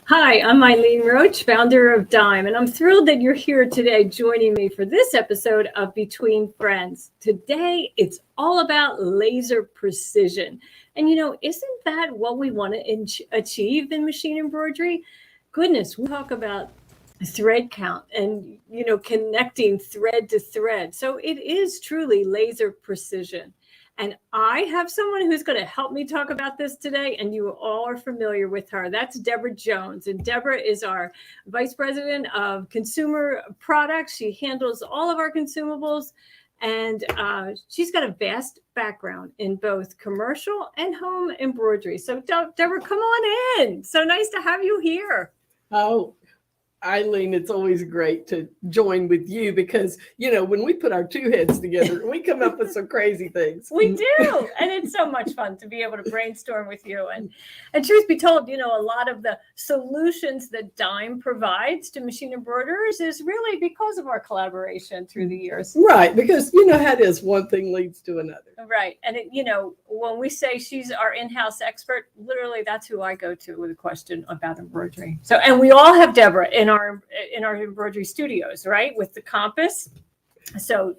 Hi, I'm Eileen Roche, founder of Dime, and I'm thrilled that you're here today joining me for this episode of Between Friends. Today, it's all about laser precision. And isn't that what we want to achieve in machine embroidery? Goodness, we talk about thread count and, connecting thread to thread. So it is truly laser precision. And I have someone who's going to help me talk about this today, and you all are familiar with her. That's Deborah Jones. And Deborah is our Vice President of Consumer Products. She handles all of our consumables, and she's got a vast background in both commercial and home embroidery. So, Deborah, come on in. So nice to have you here. Oh, Eileen, it's always great to join with you because, when we put our two heads together, we come up with some crazy things. We do. And it's so much fun to be able to brainstorm with you. And truth be told, a lot of the solutions that Dime provides to machine embroiderers is really because of our collaboration through the years. Right. Because you know how it is. One thing leads to another. Right. And, when we say she's our in-house expert, literally that's who I go to with a question about embroidery. So, and we all have Deborah in our embroidery studios, right? With the compass. So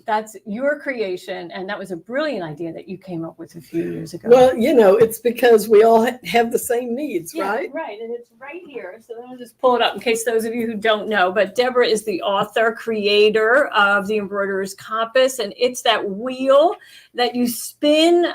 that's your creation. And that was a brilliant idea that you came up with a few years ago. Well, it's because we all have the same needs, right? Right. And it's right here. So then I'll just pull it up in case those of you who don't know. But Deborah is the author, creator of the Embroiders Compass. And it's that wheel that you spin.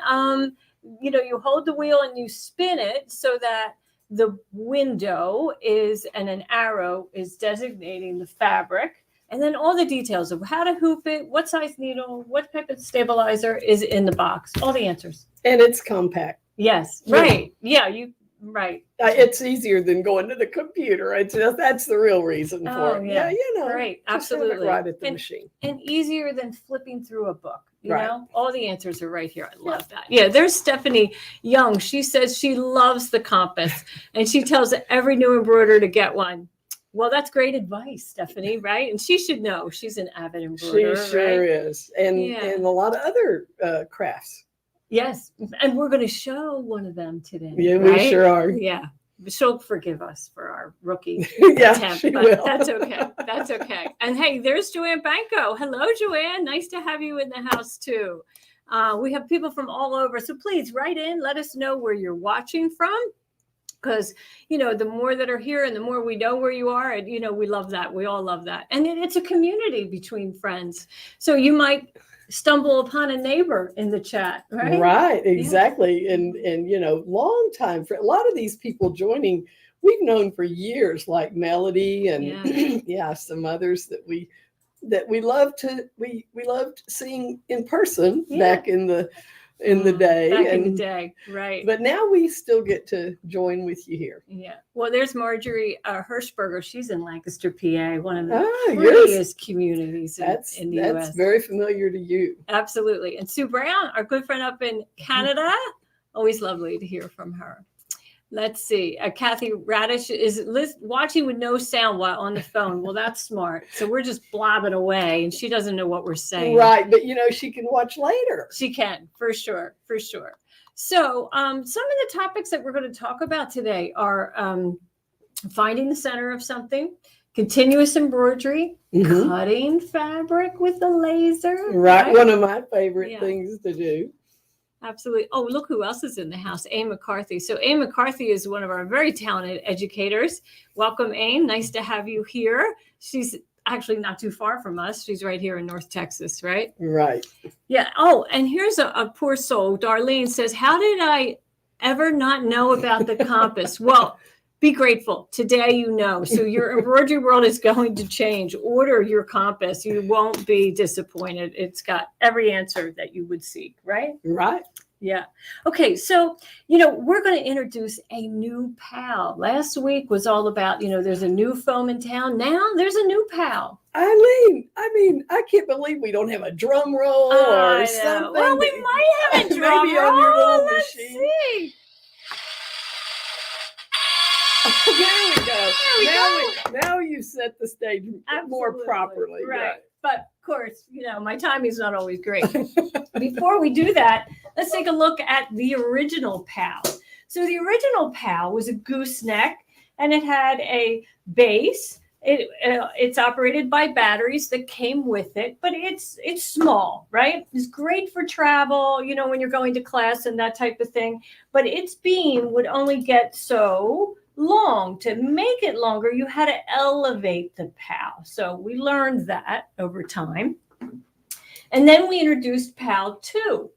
You hold the wheel and you spin it so that the window is, and an arrow is designating the fabric. And then all the details of how to hoop it, what size needle, what type of stabilizer is in the box, all the answers. And it's compact. Yes. Right. Yeah. Right. It's easier than going to the computer. That's the real reason for it. Yeah. Right. Absolutely. Right at the machine. And easier than flipping through a book. Right. All the answers are right here. I love that. Yeah. There's Stephanie Young. She says she loves the compass and she tells every new embroiderer to get one. Well, that's great advice, Stephanie, right? And she should know. She's an avid embroiderer. She sure is. And a lot of other crafts. Yes. And we're going to show one of them today. Yeah, right? we sure are. Yeah. She'll forgive us for our rookie yeah, attempt, she but will. That's okay. That's okay. And hey, there's Joanne Banco. Hello, Joanne. Nice to have you in the house too. We have people from all over. So please write in. Let us know where you're watching from. Because, the more that are here and the more we know where you are, and, we love that. We all love that. And it's a community between friends. So you might stumble upon a neighbor in the chat, right? Right, exactly. Yeah. And long time for a lot of these people joining, we've known for years, like Melody and some others that we loved seeing in person back in the day. Back in the day, right. But now we still get to join with you here. Yeah. Well, there's Marjorie Hirschberger. She's in Lancaster, PA, one of the prettiest communities in the U.S. That's very familiar to you. Absolutely. And Sue Brown, our good friend up in Canada, always lovely to hear from her. Let's see. Kathy Radish is watching with no sound while on the phone. Well, that's smart. So we're just blabbing away and she doesn't know what we're saying. Right. But, she can watch later. She can, for sure. For sure. So some of the topics that we're going to talk about today are finding the center of something, continuous embroidery, cutting fabric with the laser. Right. One of my favorite things to do. Absolutely. Oh, look who else is in the house. Aim McCarthy. So Aim McCarthy is one of our very talented educators. Welcome, Aim. Nice to have you here. She's actually not too far from us. She's right here in North Texas, right? Right. Yeah. Oh, and here's a poor soul. Darlene says, how did I ever not know about the compass? Well, be grateful. Today you know. So your embroidery world is going to change. Order your compass. You won't be disappointed. It's got every answer that you would seek, right? Right. Yeah. Okay. So, we're going to introduce a new pal. Last week was all about, there's a new foam in town. Now there's a new pal. Eileen, I can't believe we don't have a drum roll or something. Well, we might have a drum maybe roll. On your little Let's machine. see. There we go. Now you set the stage more properly. Right. But of course, my timing's not always great. Before we do that, let's take a look at the original PAL. So the original PAL was a gooseneck and it had a base. It's operated by batteries that came with it, but it's small, right? It's great for travel, when you're going to class and that type of thing. But its beam would only get so long. To make it longer, you had to elevate the PAL. So we learned that over time. And then we introduced PAL 2.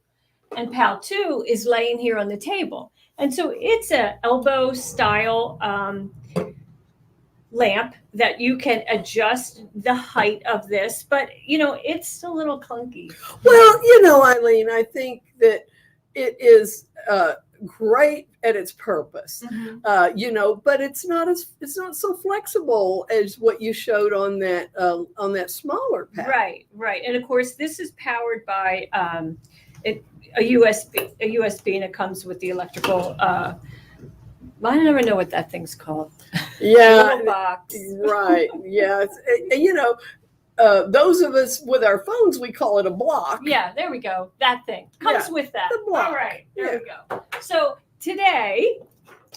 And PAL 2 is laying here on the table. And so it's an elbow style lamp that you can adjust the height of this, but it's a little clunky. Well, Eileen, I think that it is great at its purpose, but it's not so flexible as what you showed on that smaller pad. Right. And of course, this is powered by a USB, and it comes with the electrical. I never know what that thing's called. Yeah, little box. Right. Yeah, those of us with our phones, we call it a block. Yeah, there we go. That thing comes with that. The block. All right, there we go. So today,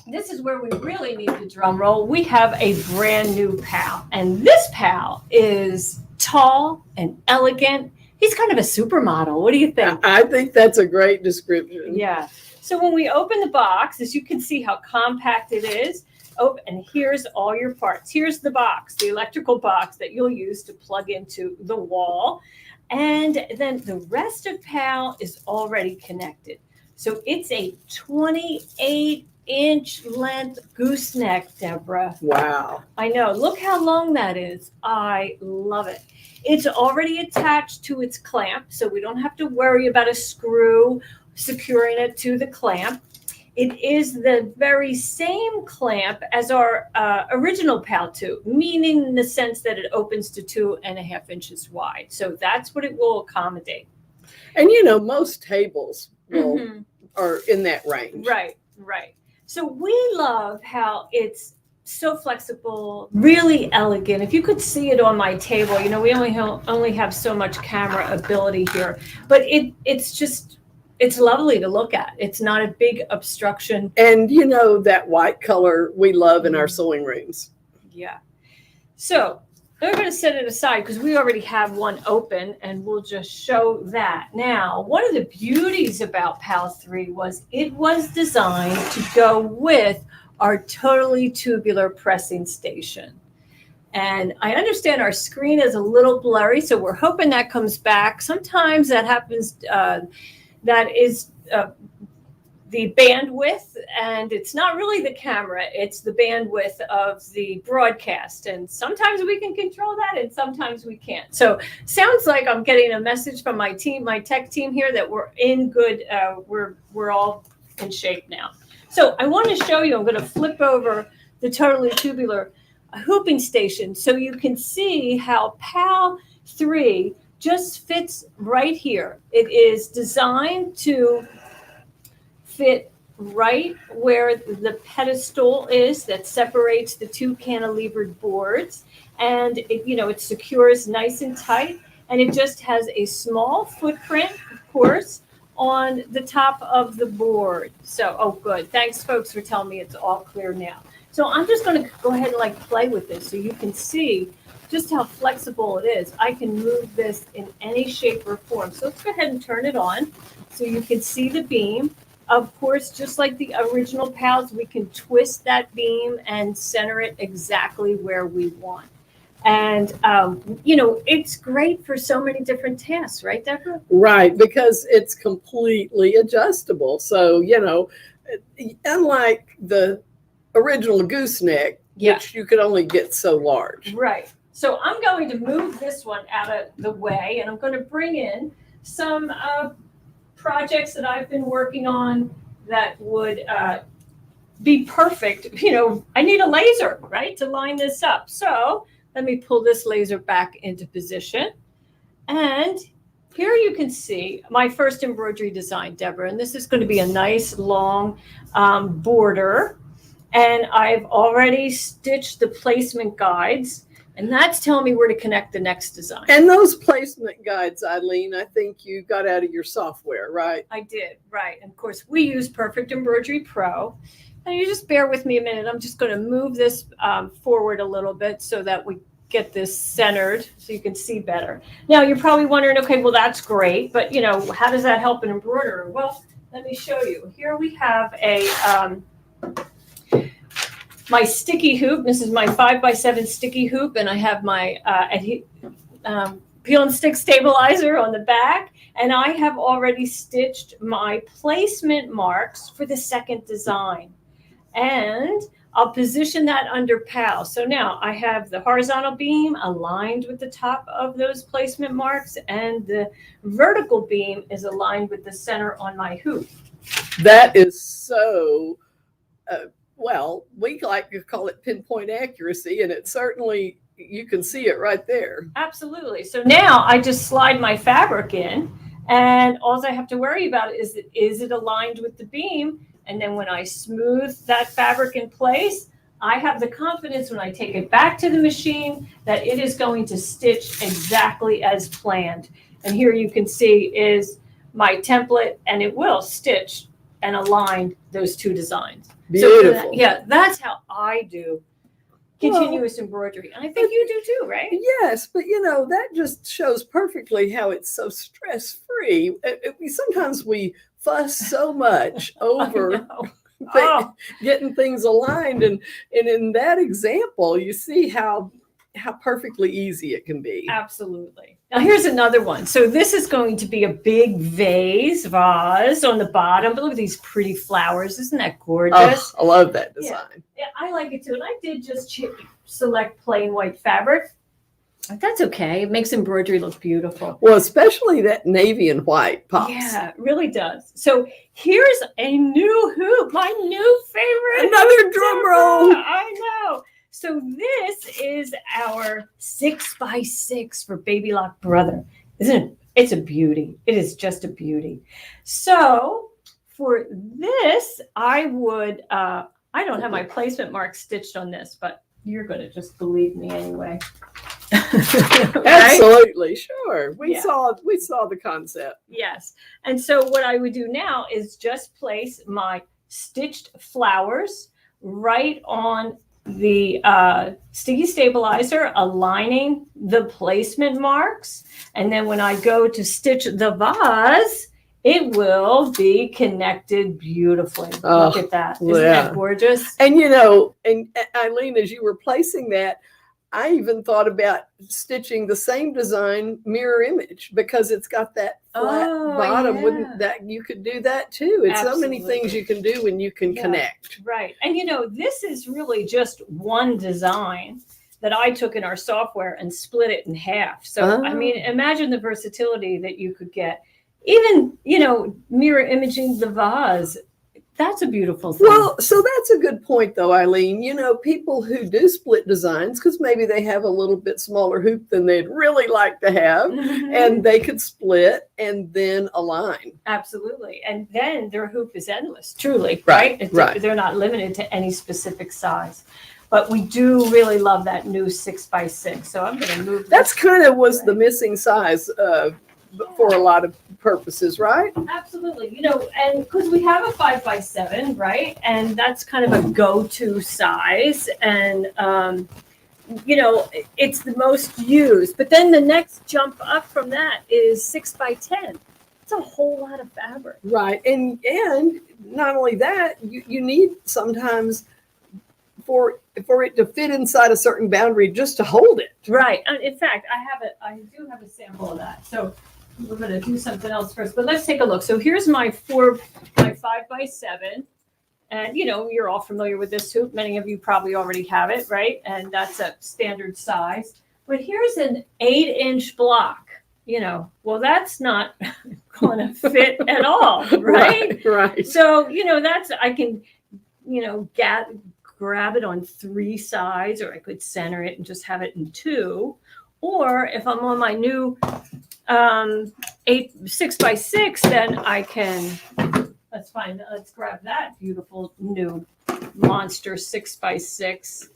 this is where we really need the drum roll. We have a brand new PAL, and this PAL is tall and elegant. He's kind of a supermodel. What do you think? I think that's a great description. Yeah. So when we open the box, as you can see how compact it is. Oh, and here's all your parts. Here's the box, the electrical box that you'll use to plug into the wall. And then the rest of PAL is already connected. So it's a 28-inch length gooseneck, Deborah. Wow. I know. Look how long that is. I love it. It's already attached to its clamp, so we don't have to worry about a screw securing it to the clamp. It is the very same clamp as our original PAL 2, meaning in the sense that it opens to 2.5 inches wide. So that's what it will accommodate. And most tables are in that range. Right. So we love how it's so flexible, really elegant. If you could see it on my table, we only have so much camera ability here, but it's lovely to look at. It's not a big obstruction. And that white color we love in our sewing rooms. Yeah. So we're going to set it aside because we already have one open, and we'll just show that. Now, one of the beauties about PAL 3 was it was designed to go with our totally tubular pressing station. And I understand our screen is a little blurry, so we're hoping that comes back. Sometimes that happens. That is the bandwidth, and it's not really the camera, it's the bandwidth of the broadcast. And sometimes we can control that, and sometimes we can't. So sounds like I'm getting a message from my team, my tech team here, that we're in good, we're all in shape now. So I want to show you, I'm going to flip over the totally tubular hooping station so you can see how PAL 3 just fits right here. It is designed to fit right where the pedestal is that separates the two cantilevered boards. And it secures nice and tight. And it just has a small footprint, of course, on the top of the board. So, oh, good. Thanks, folks, for telling me it's all clear now. So I'm just going to go ahead and play with this so you can see just how flexible it is. I can move this in any shape or form. So let's go ahead and turn it on so you can see the beam. Of course, just like the original PALs, we can twist that beam and center it exactly where we want. And, it's great for so many different tasks, right, Deborah? Right, because it's completely adjustable. So, unlike the original gooseneck, which you could only get so large. Right. So I'm going to move this one out of the way, and I'm going to bring in some projects that I've been working on that would be perfect. I need a laser, right, to line this up. So let me pull this laser back into position. And here you can see my first embroidery design, Deborah, and this is going to be a nice long border. And I've already stitched the placement guides And that's telling me where to connect the next design. And those placement guides, Eileen, I think you got out of your software, right? I did, right. And of course, we use Perfect Embroidery Pro. And you just bear with me a minute. I'm just going to move this forward a little bit so that we get this centered so you can see better. Now, you're probably wondering, okay, well, that's great. But, you know, how does that help an embroiderer? Well, let me show you. Here we have a my sticky hoop. This is my 5x7 sticky hoop, and I have my peel and stick stabilizer on the back, and I have already stitched my placement marks for the second design. And I'll position that under PAL. So now I have the horizontal beam aligned with the top of those placement marks, and the vertical beam is aligned with the center on my hoop. That is so well, we like to call it pinpoint accuracy, and it certainly, you can see it right there. Absolutely. So now I just slide my fabric in, and all I have to worry about is it aligned with the beam? And then when I smooth that fabric in place, I have the confidence when I take it back to the machine that it is going to stitch exactly as planned. And here you can see is my template, and it will stitch and align those two designs. Beautiful. So that's how I do continuous embroidery. And I think you do too, right? Yes, but you know, that just shows perfectly how it's so stress-free. Sometimes we fuss so much over getting things aligned. And in that example, you see how perfectly easy it can be. Absolutely. Now here's another one. So this is going to be a big vase on the bottom. But look at these pretty flowers. Isn't that gorgeous? Oh, I love that design. Yeah, I like it too. And I did just select plain white fabric. That's okay. It makes embroidery look beautiful. Well, especially that navy and white pops. Yeah, it really does. So here's a new hoop, my new favorite. Another drum roll. I know. So this is our 6x6 for Baby Lock Brother. Isn't it? It's a beauty. It is just a beauty. So for this, I would, I don't have my placement mark stitched on this, but you're going to just believe me anyway. Right? Absolutely, sure. We saw the concept. Yes. And so what I would do now is just place my stitched flowers right on the sticky stabilizer, aligning the placement marks. And then when I go to stitch the vase, it will be connected beautifully. Look at that. Isn't that gorgeous? And you know, and Eileen, as you were placing that, I even thought about stitching the same design mirror image because it's got that flat bottom. Wouldn't that, you could do that too? It's so many things you can do when you can connect. Right. And you know, this is really just one design that I took in our software and split it in half. So, I mean, imagine the versatility that you could get. Even, you know, mirror imaging the vase. That's a beautiful thing. Well, so that's a good point, though, Eileen. You know, people who do split designs, because maybe they have a little bit smaller hoop than they'd really like to have, and they could split and then align. Absolutely. And then their hoop is endless, truly, right? They're not limited to any specific size. But we do really love that new 6x6. So I'm going to move. That's kind of was the missing size for a lot of purposes, right? Absolutely. You know, and because we have a 5x7, right? And that's kind of a go-to size. And, you know, it's the most used. But then the next jump up from that is 6x10. It's a whole lot of fabric. Right. And not only that, you need sometimes for it to fit inside a certain boundary just to hold it. Right. And in fact, I do have a sample of that. So we're going to do something else first, but let's take a look. So here's my 5x7. And, you know, you're all familiar with this hoop. Many of you probably already have it, right? And that's a standard size. But here's an 8-inch block, you know, well, that's not going to fit at all, right? Right. So, you know, I can, you know, grab it on 3 sides, or I could center it and just have it in 2. Or if I'm on my new 6x6, then I can, let's grab that beautiful new monster 6x6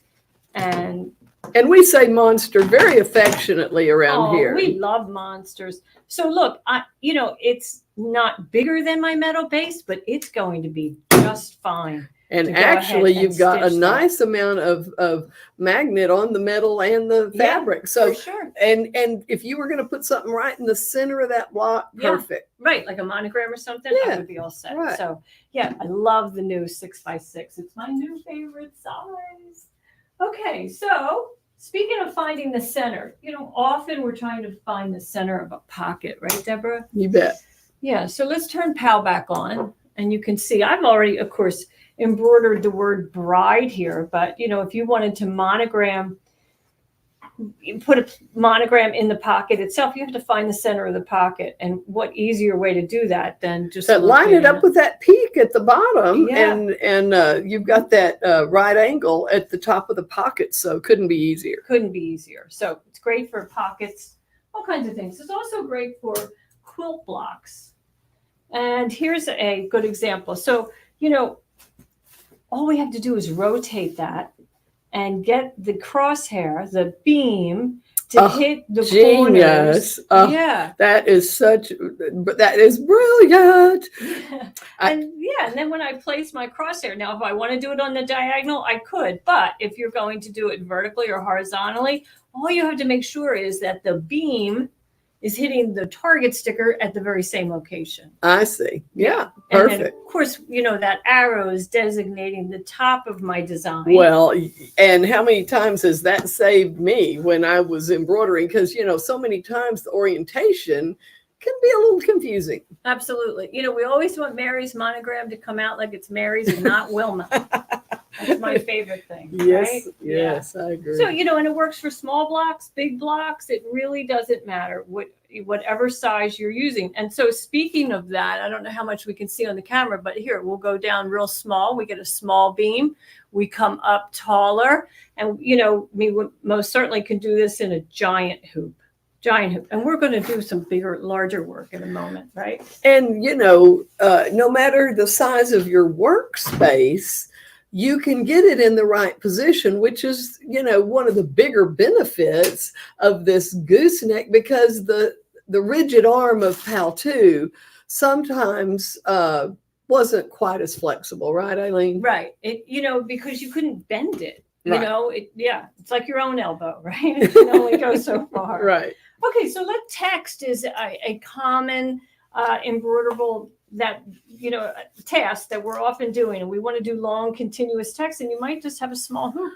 and And we say monster very affectionately around here. We love monsters. So look, it's not bigger than my metal base, but it's going to be just fine. And actually, you've got a nice amount of magnet on the metal and the fabric. So, for sure. And if you were going to put something right in the center of that block, perfect. Right, like a monogram or something, I would be all set. Right. So, yeah, I love the new 6x6. It's my new favorite size. Okay, so speaking of finding the center, often we're trying to find the center of a pocket, right, Deborah? You bet. Yeah, so let's turn PAL back on, and you can see I've already, of course, embroidered the word bride here, but if you wanted to monogram, you put a monogram in the pocket itself, you have to find the center of the pocket. And what easier way to do that than just line it up with that peak at the bottom, and you've got that right angle at the top of the pocket, so couldn't be easier. So it's great for pockets, all kinds of things. It's also great for quilt blocks. And here's a good example. So all we have to do is rotate that and get the crosshair, the beam, to hit the corners. That is brilliant. And then when I place my crosshair, now if I want to do it on the diagonal, I could. But if you're going to do it vertically or horizontally, all you have to make sure is that the beam is hitting the target sticker at the very same location. I see. Yeah, perfect. And then, of course, that arrow is designating the top of my design. Well, and how many times has that saved me when I was embroidering? Because, so many times the orientation can be a little confusing. Absolutely. We always want Mary's monogram to come out like it's Mary's and not Wilma. That's my favorite thing. Yes, right? Yes, I agree. So, and it works for small blocks, big blocks. It really doesn't matter whatever size you're using. And so speaking of that, I don't know how much we can see on the camera, but here we'll go down real small. We get a small beam. We come up taller. And, we most certainly can do this in a giant hoop. And we're going to do some larger work in a moment, right? And, no matter the size of your workspace, you can get it in the right position, which is, one of the bigger benefits of this gooseneck, because the rigid arm of PAL 2 sometimes wasn't quite as flexible, right, Eileen? Right. Because you couldn't bend it. It's like your own elbow, right? It can only go so far. Right. Okay, so text is a common embroiderable task that we're often doing, and we want to do long continuous text, and you might just have a small hoop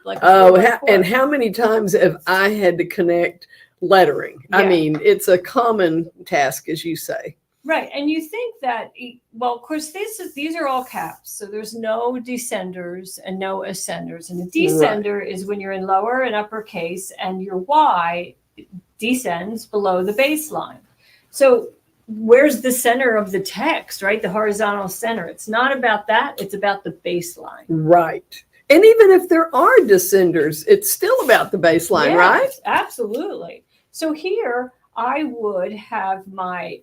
and how many times have I had to connect lettering? I mean, it's a common task, as you say. Right. And you think that, well, of course, these are all caps. So there's no descenders and no ascenders. And the descender is when you're in lower and uppercase and your Y descends below the baseline. So where's the center of the text, right? The horizontal center. It's not about that. It's about the baseline. Right. And even if there are descenders, it's still about the baseline, right? Absolutely. So here I would have my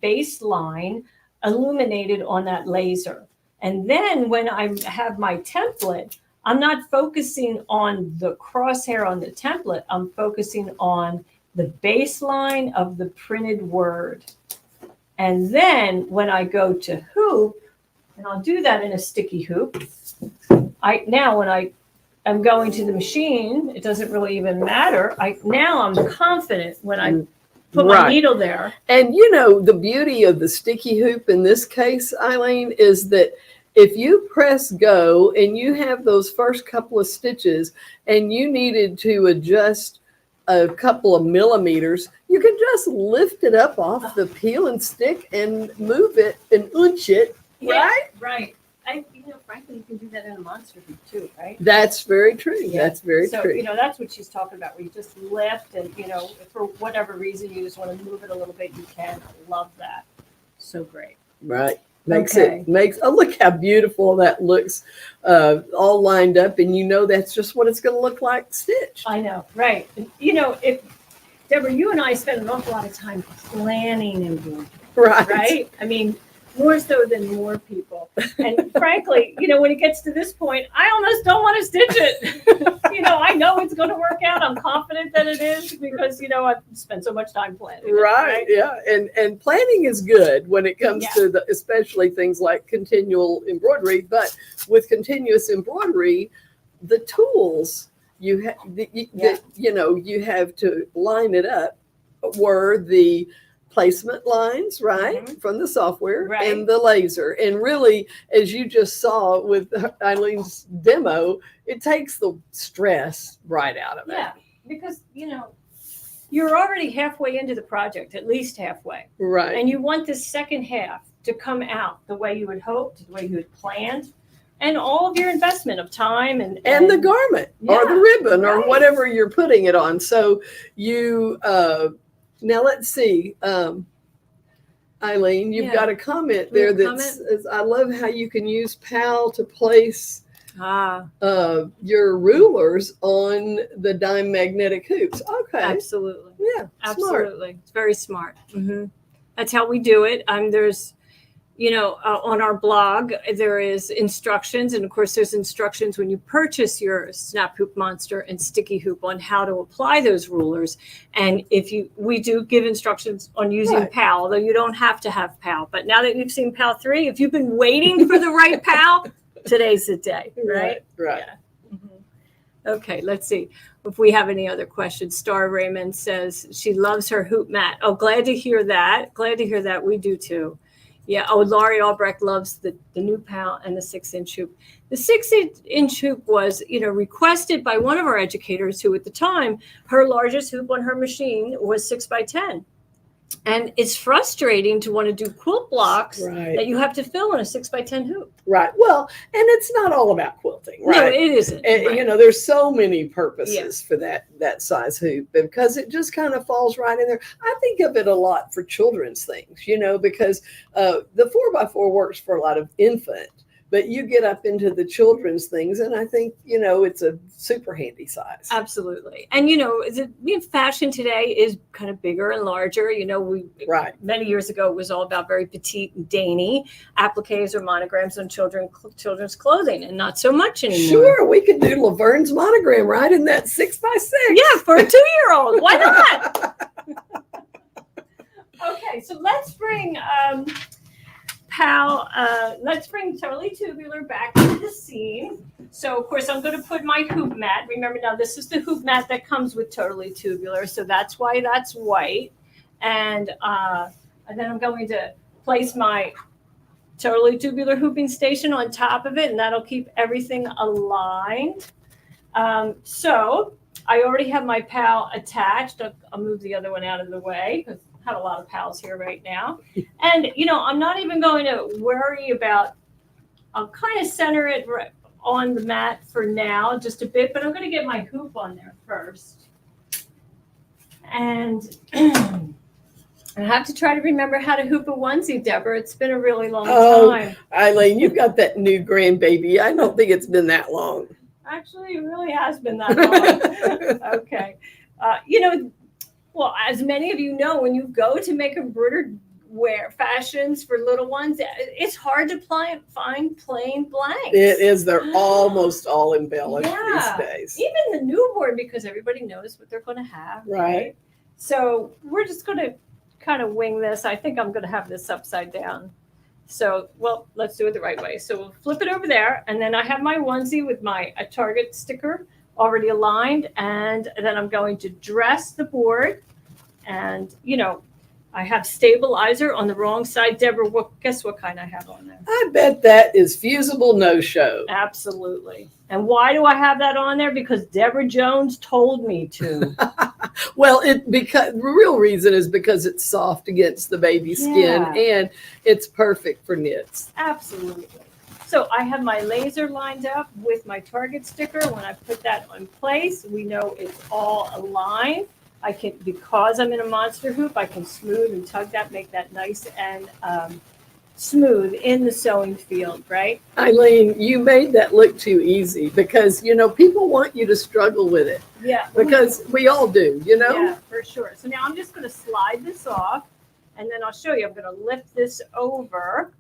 baseline illuminated on that laser. And then when I have my template, I'm not focusing on the crosshair on the template. I'm focusing on the baseline of the printed word. And then when I go to hoop, and I'll do that in a sticky hoop, when I'm going to the machine, it doesn't really even matter. Now I'm confident when I put my needle there. And the beauty of the sticky hoop in this case, Eileen, is that if you press go and you have those first couple of stitches and you needed to adjust a couple of millimeters, you can just lift it up off the peel and stick and move it and unch it, right? Right. Frankly, you can do that in a monster hoop too, right? That's very true. Yeah. That's very true. So, that's what she's talking about, where you just lift and, for whatever reason you just want to move it a little bit, you can. I love that. So great. Right. Look how beautiful that looks, all lined up, and that's just what it's going to look like stitched. I know, right? If Deborah, you and I spend an awful lot of time planning embroidery, right? I mean, more so than more people. And frankly, when it gets to this point, I almost don't want to stitch it. I know it's going to work out. I'm confident that it is because, I've spent so much time planning. Right. Yeah. And planning is good when it comes to especially things like continual embroidery. But with continuous embroidery, the tools you have to line it up were the placement lines, right, from the software, and the laser. And really, as you just saw with Eileen's demo, it takes the stress right out of it. Yeah, because, you're already halfway into the project, at least halfway. Right. And you want the second half to come out the way you had hoped, the way you had planned, and all of your investment of time and the garment or the ribbon or whatever you're putting it on. So you... now let's see, Eileen, you've got a comment there that says, I love how you can use PAL to place your rulers on the dime magnetic hoops. Okay. Absolutely. Yeah. Absolutely. Smart. It's very smart. That's how we do it. There's, on our blog, there is instructions. And of course, there's instructions when you purchase your Snap Hoop Monster and Sticky Hoop on how to apply those rulers. And we do give instructions on using PAL, although you don't have to have PAL. But now that you've seen PAL 3, if you've been waiting for the right PAL, today's the day, right? Right. Yeah. Okay, let's see if we have any other questions. Star Raymond says she loves her hoop mat. Oh, glad to hear that. Glad to hear that. We do too. Yeah. Oh, Laurie Albrecht loves the new PAL and the 6-inch hoop. The 6-inch hoop was, requested by one of our educators who at the time, her largest hoop on her machine was 6x10. And it's frustrating to want to do quilt blocks that you have to fill in a 6x10 hoop. Right. Well, and it's not all about quilting, right? No, it isn't. And, there's so many purposes for that size hoop because it just kind of falls right in there. I think of it a lot for children's things, because the 4x4 works for a lot of infant, but you get up into the children's things, and I think, it's a super handy size. Absolutely. And, fashion today is kind of bigger and larger. Many years ago, it was all about very petite and dainty appliques or monograms on children's clothing, and not so much anymore. Sure, we could do Laverne's monogram right in that 6x6. Yeah, for a 2-year-old. Why not? Okay, so let's bring... PAL, let's bring Totally Tubular back to the scene. So, of course, I'm going to put my hoop mat. Remember, now this is the hoop mat that comes with Totally Tubular, so that's why that's white. And then I'm going to place my Totally Tubular hooping station on top of it, and that'll keep everything aligned. So I already have my PAL attached. I'll move the other one out of the way because have a lot of PALs here right now. And, I'm not even going to worry about, I'll kind of center it on the mat for now, just a bit, but I'm going to get my hoop on there first. And I have to try to remember how to hoop a onesie, Deborah. It's been a really long time. Eileen, you've got that new grandbaby. I don't think it's been that long. Actually, it really has been that long. Okay. Well, as many of you know, when you go to make embroidered wear fashions for little ones, it's hard to find plain blanks. It is. They're almost all embellished these days. Even the newborn, because everybody knows what they're going to have. Right. So we're just going to kind of wing this. I think I'm going to have this upside down. So, let's do it the right way. So we'll flip it over there. And then I have my onesie with my Target sticker already aligned, and then I'm going to dress the board, and I have stabilizer on the wrong side. Deborah, guess what kind I have on there? I bet that is fusible no-show. Absolutely. And why do I have that on there? Because Deborah Jones told me to. Well, the real reason is because it's soft against the baby skin, and it's perfect for knits. Absolutely. So I have my laser lined up with my Target sticker. When I put that in place, we know it's all aligned. Because I'm in a monster hoop, I can smooth and tug that, make that nice and smooth in the sewing field, right? Eileen, you made that look too easy because, people want you to struggle with it. Yeah. Because we all do, Yeah, for sure. So now I'm just going to slide this off, and then I'll show you. I'm going to lift this over.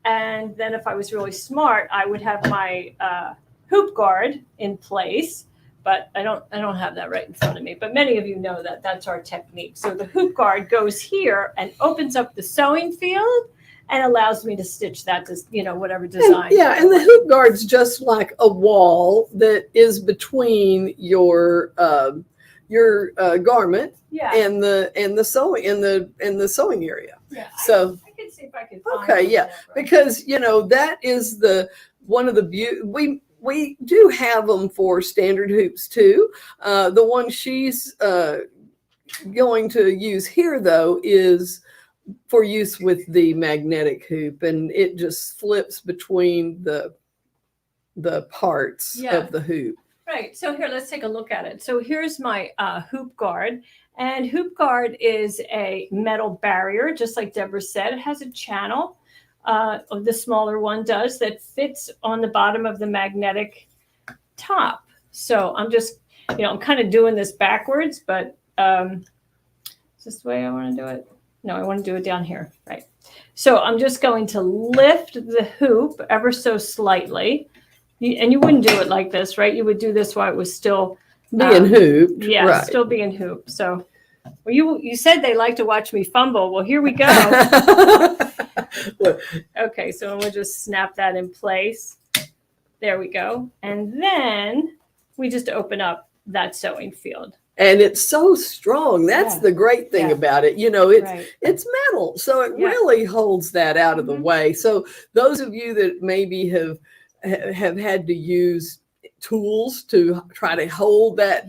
And then if I was really smart, I would have my hoop guard in place. But I don't have that right in front of me. But many of you know that that's our technique. So the hoop guard goes here and opens up the sewing field and allows me to stitch that to, whatever design. And the hoop guard's just like a wall that is between your garment and the sewing area. Yeah, so I can see if I can find okay, yeah, because that is one of the we do have them for standard hoops too. The one she's going to use here though is for use with the magnetic hoop, and it just flips between the parts of the hoop. Right. So here, let's take a look at it. So here's my hoop guard, and hoop guard is a metal barrier, just like Deborah said. It has a channel. The smaller one does, that fits on the bottom of the magnetic top. So I'm just, I'm kind of doing this backwards, but is this the way I want to do it? No, I want to do it down here. Right. So I'm just going to lift the hoop ever so slightly. And you wouldn't do it like this, right? You would do this while it was still being hooped. Yeah, right. Still being hooped. So well, you said they like to watch me fumble. Well, here we go. Okay, so we'll just snap that in place. There we go. And then we just open up that sewing field. And it's so strong. That's the great thing about it. It's metal, so it really holds that out of the way. So those of you that maybe have had to use tools to try to hold that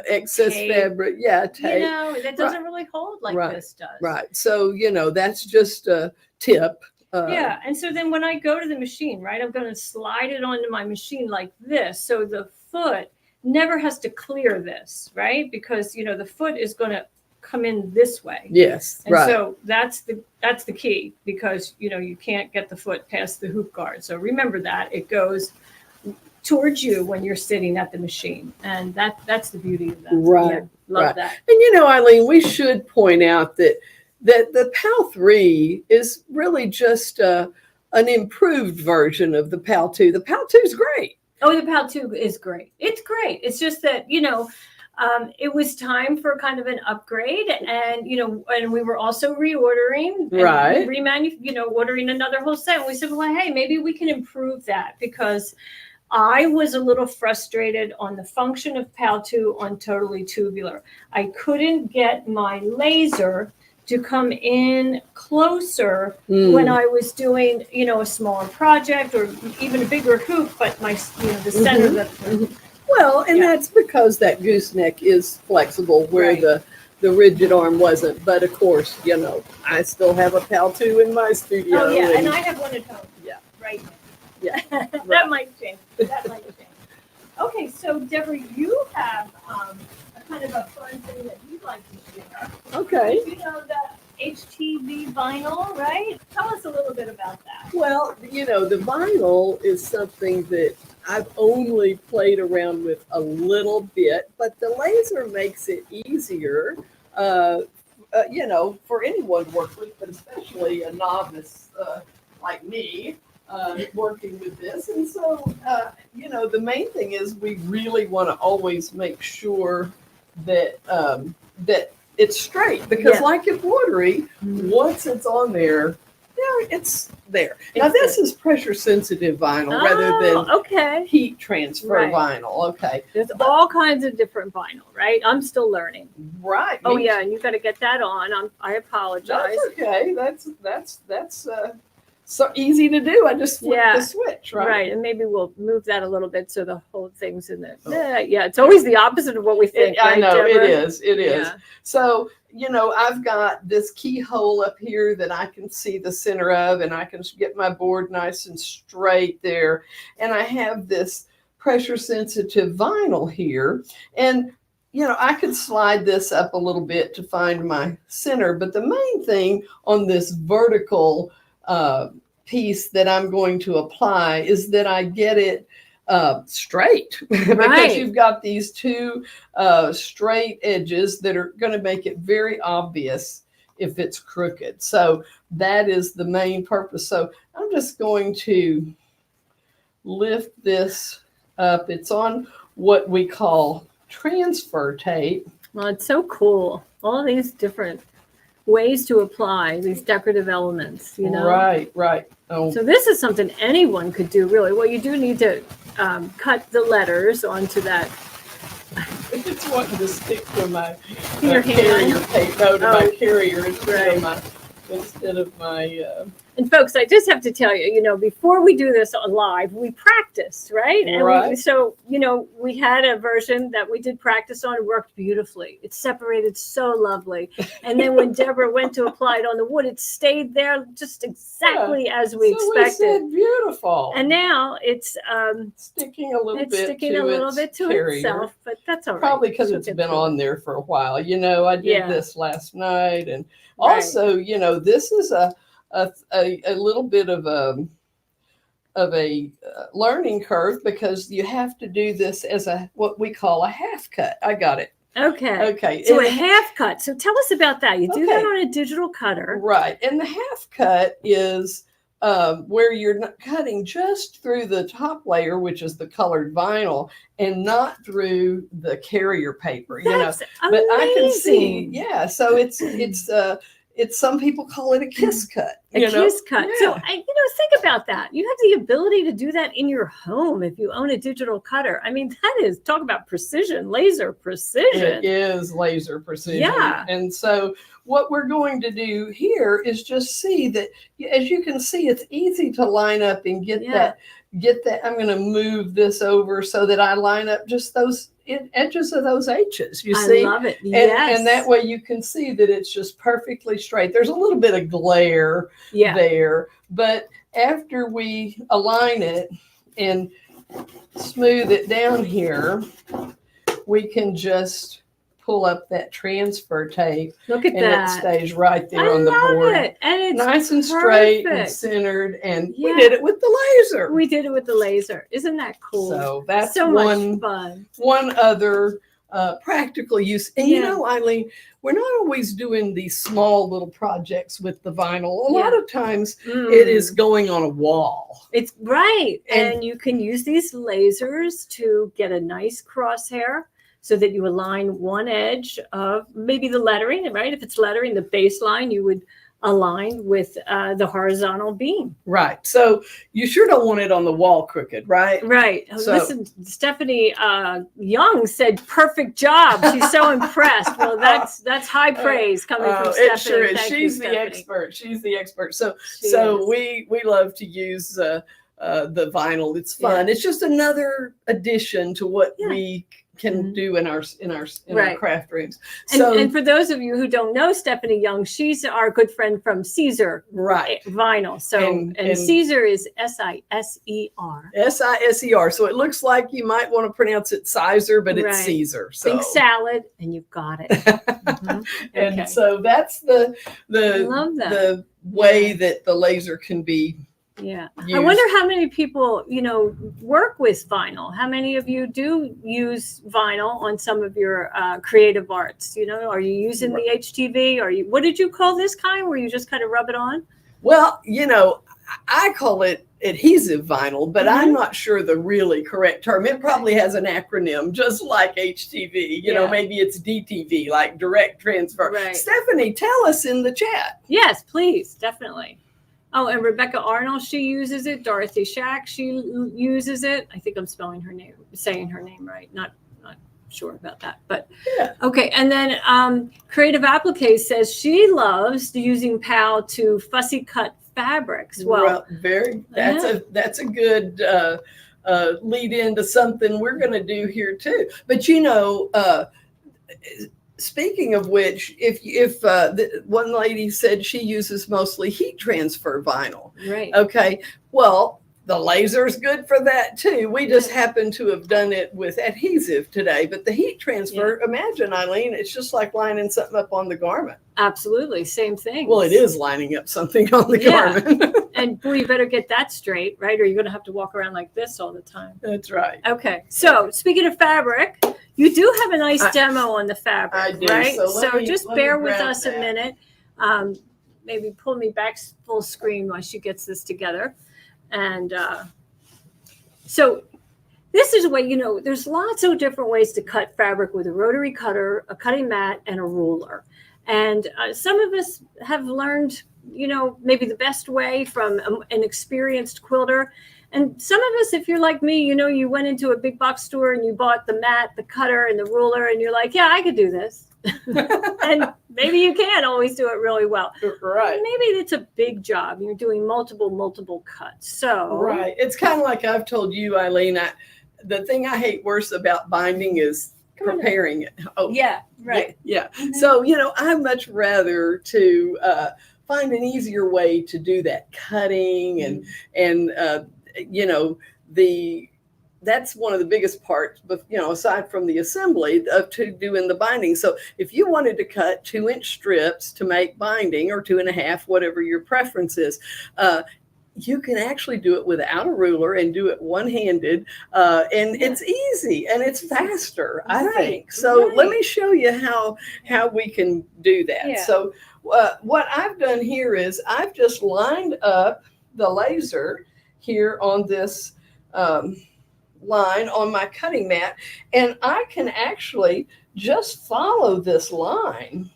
excess fabric, tape. That doesn't really hold like this does. Right. So that's just a tip. And so then when I go to the machine, right, I'm going to slide it onto my machine like this, so the foot never has to clear this, right? Because the foot is going to come in this way. Yes, and so that's the key, because you can't get the foot past the hoop guard. So remember that it goes towards you when you're sitting at the machine, and that's the beauty of that. Right, love that. And Eileen, we should point out that the PAL 3 is really just an improved version of the PAL 2. The PAL 2 is great. Oh, the PAL 2 is great. It's great. It's just that, it was time for kind of an upgrade, and, and we were also reordering, and ordering another whole set. And we said, well, hey, maybe we can improve that, because I was a little frustrated on the function of PAL 2 on Totally Tubular. I couldn't get my laser to come in closer when I was doing, a smaller project or even a bigger hoop, but the center of the Well, and that's because that gooseneck is flexible where the rigid arm wasn't. But of course, I still have a PAL 2 in my studio. Oh yeah, and I have one at home. Yeah. Right. Yeah. That might change. Okay, so Deborah, you have a kind of a fun thing that you'd like to share. Okay. You know the Htv Vinyl, right? Tell us a little bit about that. Well, the vinyl is something that I've only played around with a little bit, but the laser makes it easier, for anyone to work with, but especially a novice like me working with this. And so, the main thing is we really want to always make sure that that it's straight, because like embroidery, once it's on there, it's there. Now this is pressure sensitive vinyl rather than heat transfer vinyl. Okay. There's all kinds of different vinyl, right? I'm still learning. Right. Oh yeah, and you got to get that on. I apologize. That's okay. That's so easy to do. I just flip the switch, right? Right, and maybe we'll move that a little bit so the whole thing's in there. It's always the opposite of what we think. I know, Deborah? it is. Yeah. So, I've got this keyhole up here that I can see the center of, and I can get my board nice and straight there. And I have this pressure sensitive vinyl here. And, I could slide this up a little bit to find my center. But the main thing on this vertical piece that I'm going to apply is that I get it straight, because you've got these two straight edges that are going to make it very obvious if it's crooked. So that is the main purpose. So I'm just going to lift this up. It's on what we call transfer tape. Well, it's so cool. All these different ways to apply these decorative elements, you know? Right. Oh. So this is something anyone could do, really. Well, you do need to cut the letters onto that. It's wanting to stick to my Your carrier hand? tape. No, to my carrier Right. instead of my. And folks, I just have to tell you, you know, before we do this live, we practiced, right? And Right. so, you know, we had a version that we did practice on. It worked beautifully. It separated so lovely. And then when Deborah went to apply it on the wood, it stayed there just exactly as we expected. We said beautiful. And now it's sticking a little bit to itself, but that's all right. Probably because it's been on there for a while. You know, I did this last night, and also, you know, this is a little bit of a learning curve, because you have to do this as what we call a half cut. I got it. Okay. So a half cut. So tell us about that. You do that on a digital cutter. Right. And the half cut is where you're not cutting just through the top layer, which is the colored vinyl, and not through the carrier paper. That's But I can see, so it's some people call it a kiss cut. Kiss cut. Yeah. So, think about that. You have the ability to do that in your home if you own a digital cutter. I mean, that is, talk about precision, laser precision. It is laser precision. Yeah. And so what we're going to do here is just see that, as you can see, it's easy to line up and get that. I'm going to move this over so that I line up just those edges of those H's. You see? I love it. And that way you can see that it's just perfectly straight. There's a little bit of glare there, but after we align it and smooth it down here, we can just pull up that transfer tape. Look at that. It stays right there on the board. It. And it's nice and straight and centered. And we did it with the laser. Isn't that cool? So that's so much fun. One other practical use. And you know, Eileen, we're not always doing these small little projects with the vinyl. A lot of times it is going on a wall. It's right. And you can use these lasers to get a nice crosshair, so that you align one edge of maybe the lettering, right? If it's lettering, the baseline, you would align with the horizontal beam. Right. So you sure don't want it on the wall crooked, right? Right. So, listen, Stephanie Young said, perfect job. She's so impressed. Well, that's high praise coming from Stephanie. It sure is. She's the expert. She's the expert. So we love to use the vinyl. It's fun. It's just another addition to what we can do in our craft rooms. So, and for those of you who don't know Stephanie Young, she's our good friend from Caesar Vinyl. So and Caesar is S-I-S-E-R. S-I-S-E-R. So it looks like you might want to pronounce it Caesar, but it's Caesar. So think salad, and you've got it. And so that's the way that the laser can be. Yeah. I wonder how many people, work with vinyl. How many of you do use vinyl on some of your creative arts? Are you using the HTV? What did you call this kind where you just kind of rub it on? Well, I call it adhesive vinyl, but I'm not sure the really correct term. It probably has an acronym, just like HTV. Maybe it's DTV, like direct transfer. Right. Stephanie, tell us in the chat. Yes, please. Definitely. Oh, and Rebecca Arnold, she uses it. Dorothy Shack, she uses it. I think I'm saying her name right. Not sure about that, but okay. And then Creative Applique says she loves using PAL to fussy cut fabrics. Well, that's a good lead into something we're going to do here too. But speaking of which, if one lady said she uses mostly heat transfer vinyl, right? Okay, well, the laser is good for that too. We just happen to have done it with adhesive today, but the heat transfer, imagine, Eileen, it's just like lining something up on the garment. Absolutely, same thing. Well, it is lining up something on the garment. And boy, you better get that straight, right? Or you're going to have to walk around like this all the time. That's right. Okay, so speaking of fabric, you do have a nice demo on the fabric, right? So just bear with us a minute. Maybe pull me back full screen while she gets this together. And so this is a way, there's lots of different ways to cut fabric with a rotary cutter, a cutting mat, and a ruler. And some of us have learned, maybe the best way from an experienced quilter. And some of us, if you're like me, you went into a big box store and you bought the mat, the cutter, and the ruler, and you're like, yeah, I could do this. And maybe you can't always do it really well. Right. Maybe it's a big job. You're doing multiple cuts. So right. It's kind of like I've told you, Eileen, the thing I hate worse about binding is preparing it. Oh, yeah, right. Yeah. Mm-hmm. So, I'd much rather to find an easier way to do that cutting and that's one of the biggest parts, but aside from the assembly to doing the binding. So if you wanted to cut 2-inch strips to make binding, or 2.5, whatever your preference is, you can actually do it without a ruler and do it one-handed, and it's easy and it's faster, I think. So let me show you how we can do that. Yeah. So what I've done here is I've just lined up the laser here on this line on my cutting mat, and I can actually just follow this line.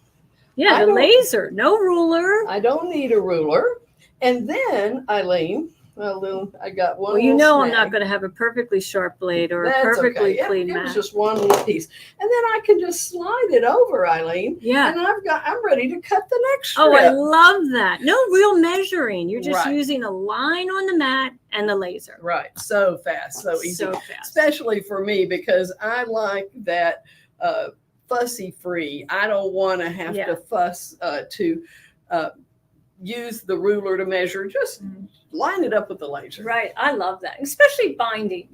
Yeah, the laser, no ruler. I don't need a ruler. And then, Eileen, I got one. Well, I'm not going to have a perfectly sharp blade or a perfectly clean mat. It was just one little piece, and then I can just slide it over, Eileen. Yeah, and I'm ready to cut the next strip. Oh, I love that. No real measuring. You're just using a line on the mat and the laser. Right. So fast, so easy. So fast. Especially for me, because I like that fussy free. I don't want to have to fuss to use the ruler to measure. Just line it up with the laser. Right. I love that. Especially binding.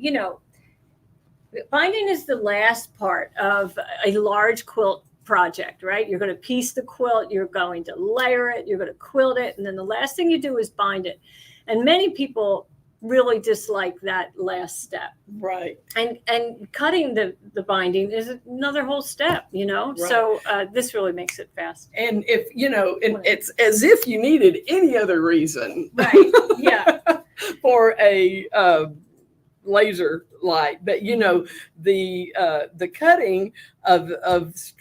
Binding is the last part of a large quilt project, right? You're going to piece the quilt, you're going to layer it, you're going to quilt it, and then the last thing you do is bind it. And many people really dislike that last step. Right. And cutting the binding is another whole step, Right. So this really makes it fast. And if, it's as if you needed any other reason. Right. Yeah. For a laser light, but the cutting of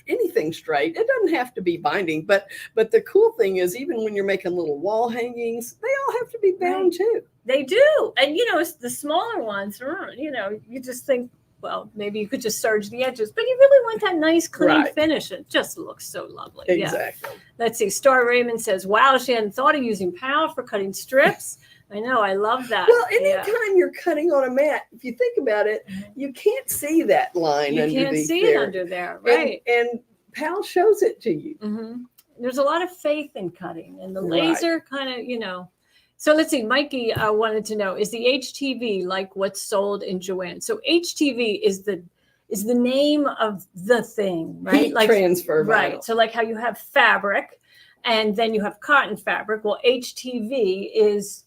anything straight, it doesn't have to be binding, but the cool thing is, even when you're making little wall hangings, they all have to be bound too. They do. And it's the smaller ones, you just think, well, maybe you could just serge the edges, but you really want that nice clean finish. It just looks so lovely. Exactly. Yeah. Let's see. Star Raymond says, wow, she hadn't thought of using POW for cutting strips. I know. I love that. Well, anytime you're cutting on a mat, if you think about it, you can't see that line. You can't see it under there. Right. And PAL shows it to you. Mm-hmm. There's a lot of faith in cutting, and the laser kind of, So let's see. Mikey wanted to know, is the HTV like what's sold in Joanne? So HTV is the name of the thing, right? Heat transfer vinyl. Right. So like how you have fabric and then you have cotton fabric. Well, HTV is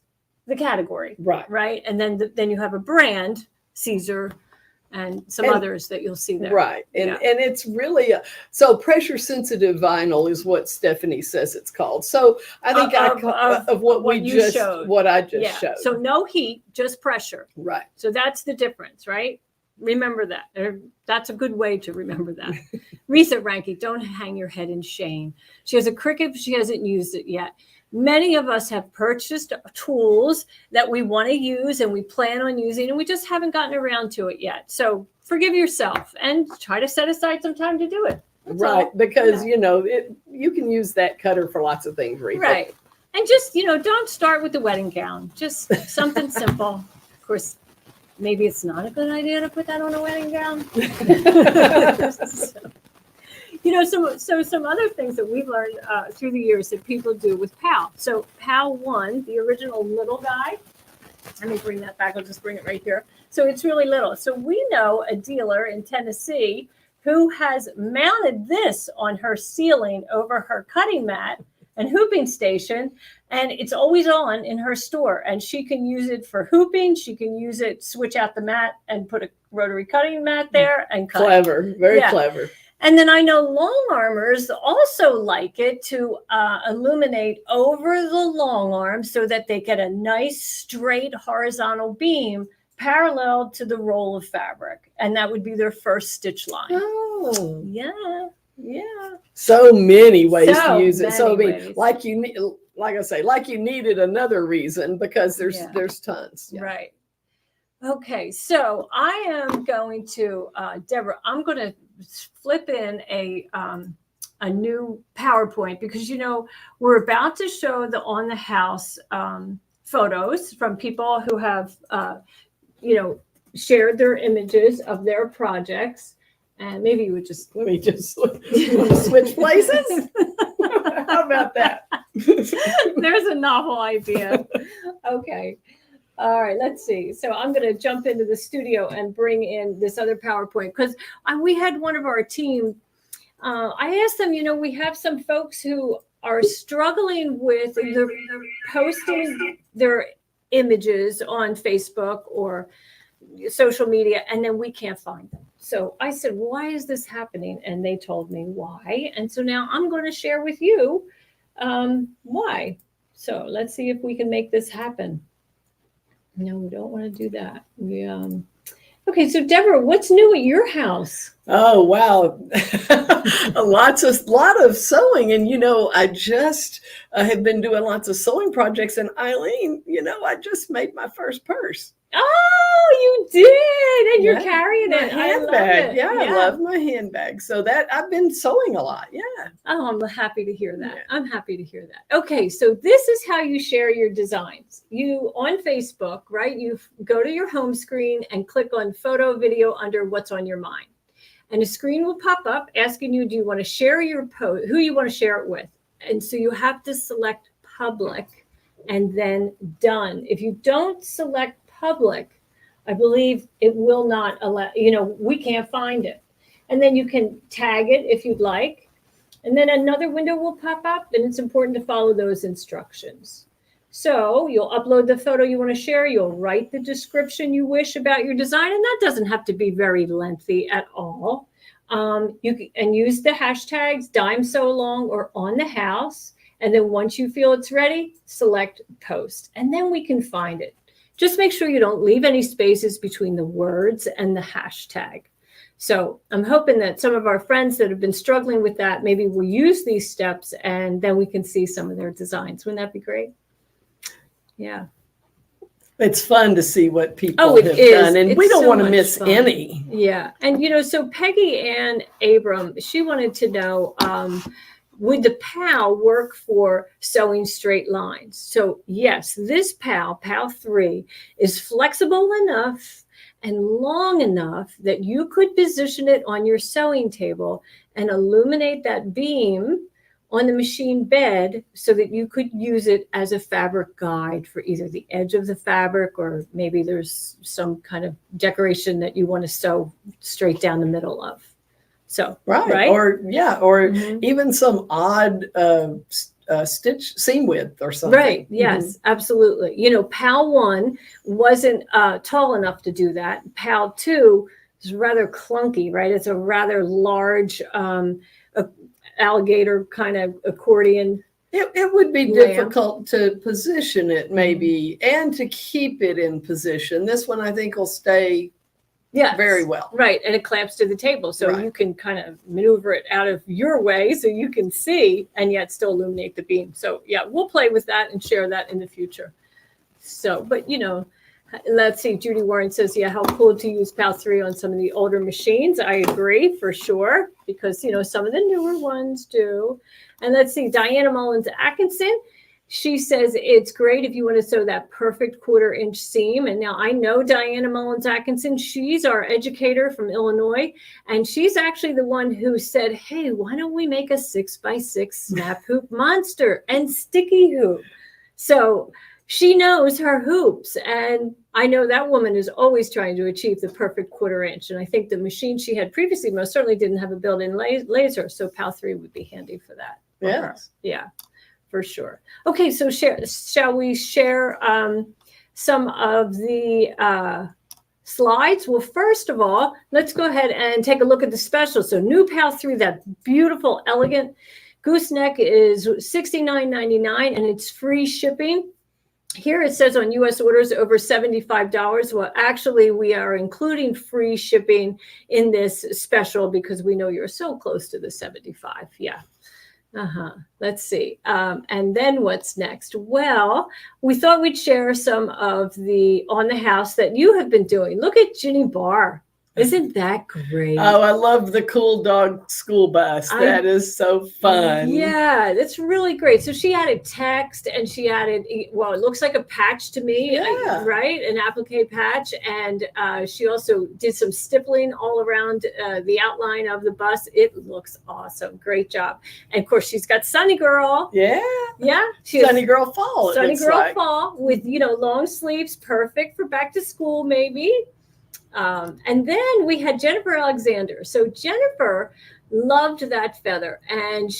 the category, right? And then you have a brand, Caesar, and some others that you'll see there, right? And it's really so pressure sensitive vinyl is what Stephanie says it's called. So I think of what I just showed. So no heat, just pressure, right? So that's the difference, right? Remember that. That's a good way to remember that. Risa Ranky, don't hang your head in shame. She has a Cricut, but she hasn't used it yet. Many of us have purchased tools that we want to use and we plan on using, and we just haven't gotten around to it yet. So forgive yourself and try to set aside some time to do it. That's all. Because, you can use that cutter for lots of things, Rita. Right. And just, don't start with the wedding gown. Just something simple. Of course, maybe it's not a good idea to put that on a wedding gown. Some other things that we've learned through the years that people do with POW. So POW 1, the original little guy. Let me bring that back. I'll just bring it right here. So it's really little. So we know a dealer in Tennessee who has mounted this on her ceiling over her cutting mat and hooping station, and it's always on in her store. And she can use it for hooping. She can use it, switch out the mat and put a rotary cutting mat there and cut. Clever, very clever. And then I know long armors also like it to illuminate over the long arm so that they get a nice straight horizontal beam parallel to the roll of fabric. And that would be their first stitch line. Oh, Yeah. Yeah. so many ways So to use it. So I mean, many ways. like I say, like you needed another reason because there's tons. Yeah. Right. Okay, so I am going to, Deborah, I'm going to flip in a new PowerPoint because, we're about to show the on the house photos from people who have, shared their images of their projects. And maybe you would just Let me just switch places. How about that? There's a novel idea. Okay. All right, let's see. So I'm going to jump into the studio and bring in this other PowerPoint because we had one of our team. I asked them, we have some folks who are struggling with either posting their images on Facebook or social media, and then we can't find them. So I said, why is this happening? And they told me why. And so now I'm going to share with you why. So let's see if we can make this happen. No, we don't want to do that. Okay, so Deborah, what's new at your house? Oh wow, a lot of sewing, and I just have been doing lots of sewing projects. And Eileen, I just made my first purse. Oh, you did, and you're carrying it. Handbag. I love my handbag. So that I've been sewing a lot. Yeah. Oh, I'm happy to hear that. Yeah. I'm happy to hear that. Okay, so this is how you share your designs. You on Facebook, right? You go to your home screen and click on photo, video under what's on your mind. And a screen will pop up asking you, do you want to share your post, who you want to share it with? And so you have to select public and then done. If you don't select public, I believe it will not allow, we can't find it. And then you can tag it if you'd like. And then another window will pop up, and it's important to follow those instructions. So you'll upload the photo you want to share. You'll write the description you wish about your design, and that doesn't have to be very lengthy at all. You can use the hashtags Dime Sew Along or On the House. And then once you feel it's ready, select post, and then we can find it. Just make sure you don't leave any spaces between the words and the hashtag. So I'm hoping that some of our friends that have been struggling with that maybe will use these steps, and then we can see some of their designs. Wouldn't that be great? Yeah. It's fun to see what people have done, and we don't want to miss any. Yeah. And, so Peggy Ann Abram, she wanted to know, would the PAL work for sewing straight lines? So yes, this PAL 3, is flexible enough and long enough that you could position it on your sewing table and illuminate that beam on the machine bed so that you could use it as a fabric guide for either the edge of the fabric, or maybe there's some kind of decoration that you want to sew straight down the middle of. So, right? Or even some odd stitch seam width or something. Right. Yes, absolutely. PAL 1 wasn't tall enough to do that. PAL 2 is rather clunky, right? It's a rather large alligator kind of accordion. It would be difficult to position it maybe and to keep it in position. This one I think will stay very well. Right. And it clamps to the table. So you can kind of maneuver it out of your way so you can see and yet still illuminate the beam. So we'll play with that and share that in the future. So, but let's see. Judy Warren says, how cool to use PAL 3 on some of the older machines. I agree for sure, because, some of the newer ones do. And let's see, Diana Mullins Atkinson. She says it's great if you want to sew that perfect 1/4 inch seam. And now I know Diana Mullins Atkinson. She's our educator from Illinois. And she's actually the one who said, hey, why don't we make a 6x6 snap hoop monster and sticky hoop? So she knows her hoops. And I know that woman is always trying to achieve the perfect 1/4 inch. And I think the machine she had previously most certainly didn't have a built-in laser. So PAL 3 would be handy for that. Yes. Yeah. For sure. Okay, so shall we share some of the slides. Well, first of all, let's go ahead and take a look at the special. So new PAL 3, that beautiful, elegant gooseneck is $69.99 and it's free shipping. Here it says on U.S. orders over $75. Well, actually, we are including free shipping in this special because we know you're so close to the 75. Yeah. Let's see. And then what's next? Well, we thought we'd share some of the on the house that you have been doing. Look at Ginny Barr. Isn't that great? Oh, I love the cool dog school bus. That is so fun. Yeah, that's really great. So she added text and she added, well, it looks like a patch to me, right? An applique patch. And she also did some stippling all around the outline of the bus. It looks awesome. Great job. And of course, she's got Sunny Girl. Yeah. Yeah. Sunny Girl Fall. Sunny Girl Fall with, long sleeves, perfect for back to school, maybe. And then we had Jennifer Alexander. So Jennifer loved that feather, and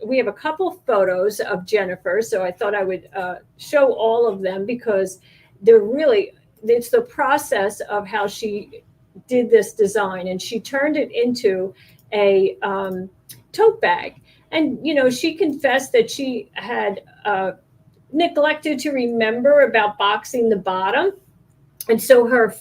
we have a couple photos of Jennifer. So I thought I would show all of them because it's the process of how she did this design, and she turned it into a tote bag. And, she confessed that she had neglected to remember about boxing the bottom. And so her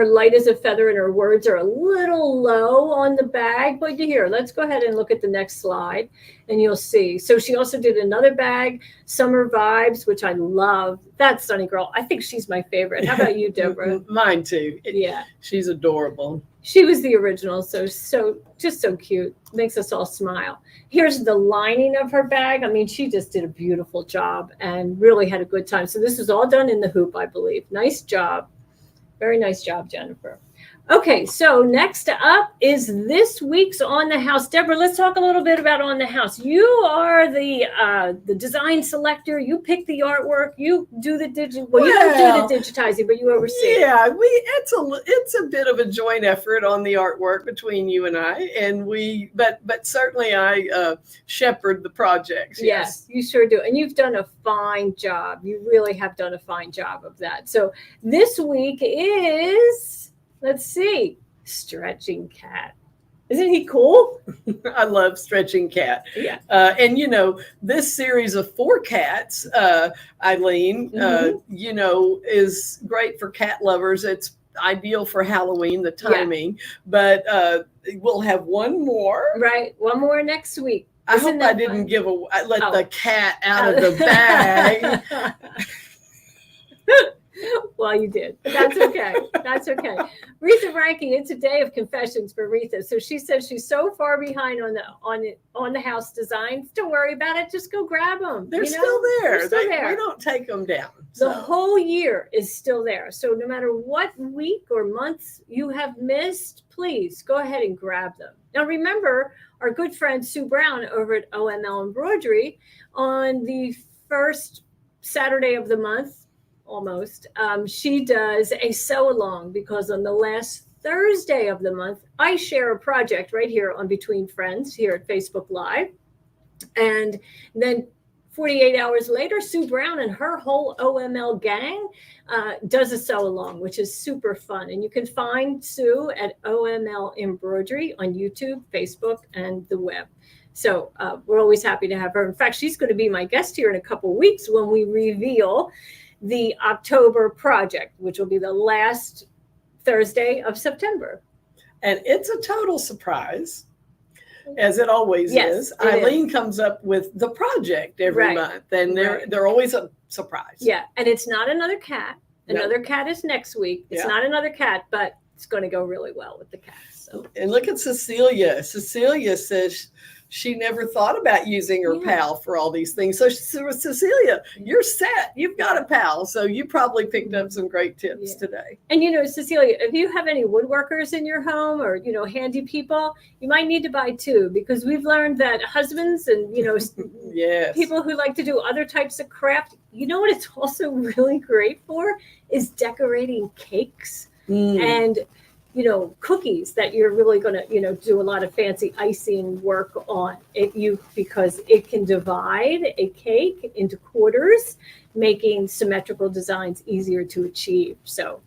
light as a feather, and her words are a little low on the bag. But here, let's go ahead and look at the next slide and you'll see. So she also did another bag, Summer Vibes, which I love. That's Sunny Girl. I think she's my favorite. How about you, Deborah? Mine too. Yeah. She's adorable. She was the original. So just so cute. Makes us all smile. Here's the lining of her bag. I mean, she just did a beautiful job and really had a good time. So this was all done in the hoop, I believe. Nice job. Very nice job, Jennifer. Okay, so next up is this week's On the House. Deborah, let's talk a little bit about On the House. You are the design selector. You pick the artwork. You do the digital. Well, you don't do the digitizing, but you oversee. Yeah, it's a bit of a joint effort on the artwork between you and I, and but certainly I shepherd the projects. Yes, you sure do, and you've done a fine job. You really have done a fine job of that. So this week is. Let's see. Stretching Cat. Isn't he cool? I love Stretching Cat. Yeah. And, this series of 4 cats, Eileen, is great for cat lovers. It's ideal for Halloween, the timing. Yeah. But we'll have one more. Right. One more next week. I hope I didn't let the cat out of the bag. Well, you did. But that's okay. That's okay. Retha ranking. It's a day of confessions for Retha. So she says she's so far behind on the house designs. Don't worry about it. Just go grab them. They're still there. They're still there. We don't take them down. So. The whole year is still there. So no matter what week or months you have missed, please go ahead and grab them. Now remember our good friend Sue Brown over at OML Embroidery on the first Saturday of the month. Almost. She does a sew along because on the last Thursday of the month, I share a project right here on Between Friends here at Facebook Live. And then 48 hours later, Sue Brown and her whole OML gang does a sew along, which is super fun. And you can find Sue at OML Embroidery on YouTube, Facebook, and the web. So we're always happy to have her. In fact, she's going to be my guest here in a couple of weeks when we reveal the October project, which will be the last Thursday of September. And it's a total surprise, as it always is. Eileen comes up with the project every month, and they're always a surprise. Yeah, and it's not another cat. Another cat is next week. It's not another cat, but it's going to go really well with the cat. So. And look at Cecilia. Cecilia says she never thought about using her pal for all these things. So Cecilia, you're set. You've got a pal. So you probably picked up some great tips today. And, Cecilia, if you have any woodworkers in your home or, handy people, you might need to buy 2 because we've learned that husbands and, people who like to do other types of craft, what it's also really great for is decorating cakes and cookies that you're really going to, do a lot of fancy icing work on because it can divide a cake into quarters, making symmetrical designs easier to achieve. So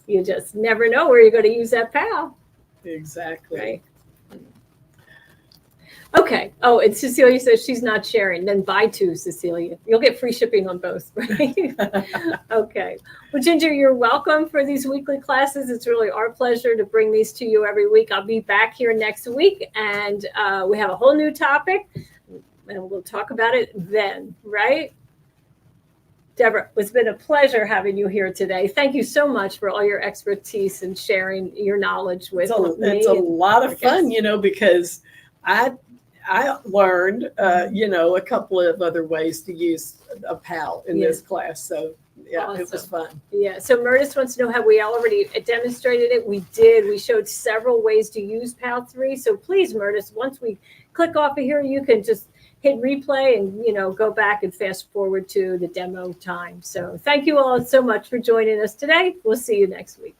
you just never know where you're going to use that PAL. Exactly. Right. Okay. Oh, and Cecilia says she's not sharing. Then buy two, Cecilia. You'll get free shipping on both, right? Okay. Well, Ginger, you're welcome for these weekly classes. It's really our pleasure to bring these to you every week. I'll be back here next week, and we have a whole new topic, and we'll talk about it then, right? Deborah, it's been a pleasure having you here today. Thank you so much for all your expertise and sharing your knowledge with me. It's a lot of fun, because I learned, a couple of other ways to use a PAL in this class. So, yeah, awesome. It was fun. Yeah. So Murtis wants to know how we already demonstrated it. We did. We showed several ways to use PAL 3. So please, Murtis, once we click off of here, you can just hit replay and, go back and fast forward to the demo time. So thank you all so much for joining us today. We'll see you next week.